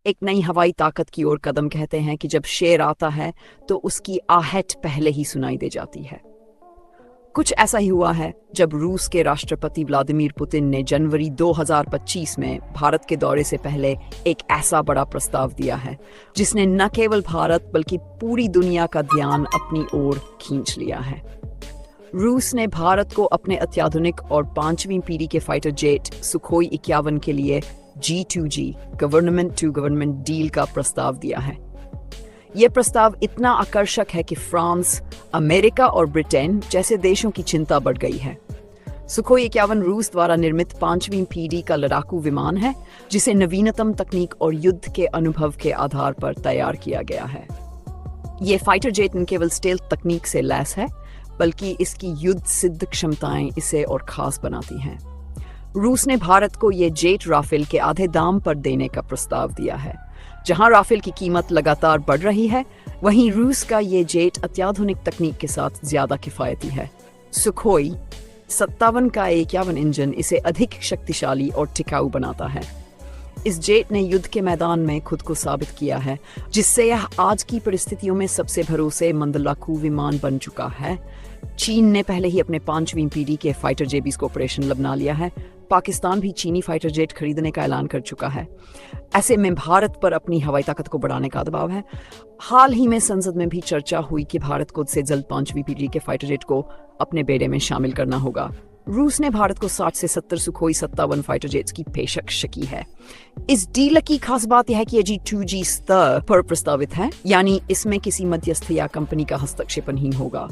एक नई हवाई ताकत की ओर कदम। कहते हैं कि जब शेर आता है तो उसकी आहट पहले ही सुनाई दे जाती है। कुछ ऐसा ही हुआ है जब रूस के राष्ट्रपति व्लादिमीर पुतिन ने जनवरी 2025 में भारत के दौरे से पहले एक ऐसा बड़ा प्रस्ताव दिया है जिसने न केवल भारत बल्कि पूरी दुनिया का ध्यान अपनी ओर खींच लिया है। रूस ने भारत को अपने अत्याधुनिक और 5वीं पीढ़ी के फाइटर जेट सुखोई 51 के लिए G2G government to government deal का प्रस्ताव दिया है। यह प्रस्ताव इतना आकर्षक है कि फ्रांस, अमेरिका और ब्रिटेन जैसे देशों की चिंता बढ़ गई है। सुखोई 51 रूस द्वारा निर्मित 5वीं पीढ़ी का लड़ाकू विमान है जिसे नवीनतम तकनीक और युद्ध के अनुभव के आधार पर तैयार किया गया है। ये फाइटर जेट न केवल स्टेल्थ तकनीक से लैस है बल्कि इसकी युद्ध सिद्ध क्षमताएं इसे और खास बनाती हैं। रूस ने भारत को ये जेट राफेल के आधे दाम पर देने का प्रस्ताव दिया है। जहां राफेल की कीमत लगातार बढ़ रही है, वहीं रूस का ये जेट अत्याधुनिक तकनीक के साथ ज्यादा किफायती है। सुखोई 57 का 51 इंजन इसे अधिक शक्तिशाली और टिकाऊ बनाता है। इस जेट ने युद्ध के मैदान में खुद को साबित किया है, जिससे यह आज की परिस्थितियों में सबसे भरोसेमंद लड़ाकू विमान बन चुका है। चीन ने पहले ही अपने 5वीं पीढ़ी के फाइटर जेट को ऑपरेशनल बना लिया है। पाकिस्तान भी चीनी फाइटर जेट खरीदने का ऐलान कर चुका है। ऐसे में भारत पर अपनी हवाई ताकत को बढ़ाने का दबाव है। हाल ही में संसद में भी चर्चा हुई कि भारत को से जल्द 5वीं पीढ़ी के फाइटर जेट को अपने बेड़े में शामिल करना होगा। रूस ने भारत को 60 से 70 सुखोई 57 फाइटर जेट्स की पेशकश की है। इस डील की खास बात यह है कि ये G2G स्तर पर प्रस्तावित है, यानी इसमें किसी मध्यस्थ या कंपनी का हस्तक्षेप नहीं होगा।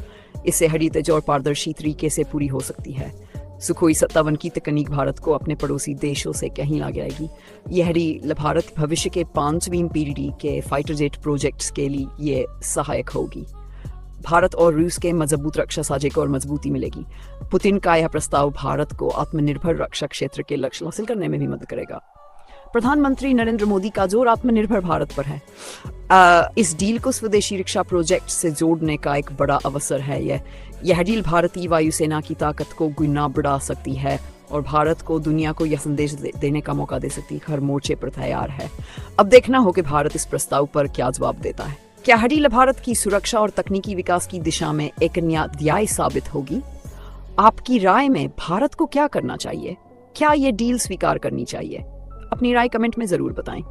इससे हरितेज और पारदर्शी तरीके से पूरी हो सकती है। सुखोई 57 की तकनीक भारत को अपने पड़ोसी देशों से कहीं ला जाएगी। यह भारत भविष्य के 5वीं पीढ़ी के फाइटर जेट प्रोजेक्ट्स के लिए ये सहायक होगी। भारत और रूस के मजबूत रक्षा साझे को और मजबूती मिलेगी। पुतिन का यह प्रस्ताव भारत को आत्मनिर्भर रक्षा क्षेत्र के लक्ष्य हासिल करने में भी मदद करेगा। प्रधानमंत्री नरेंद्र मोदी का जोर आत्मनिर्भर भारत पर है। इस डील को स्वदेशी रक्षा प्रोजेक्ट से जोड़ने का एक बड़ा अवसर है। यह डील भारतीय वायुसेना की ताकत को गुना बढ़ा सकती है और भारत को दुनिया को यह संदेश देने का मौका दे सकती है। हर मोर्चे पर तैयार है। अब देखना हो कि भारत इस प्रस्ताव पर क्या जवाब देता है। क्या यह डील भारत की सुरक्षा और तकनीकी विकास की दिशा में एक नया अध्याय साबित होगी? आपकी राय में भारत को क्या करना चाहिए? क्या ये डील स्वीकार करनी चाहिए? अपनी राय कमेंट में जरूर बताएं।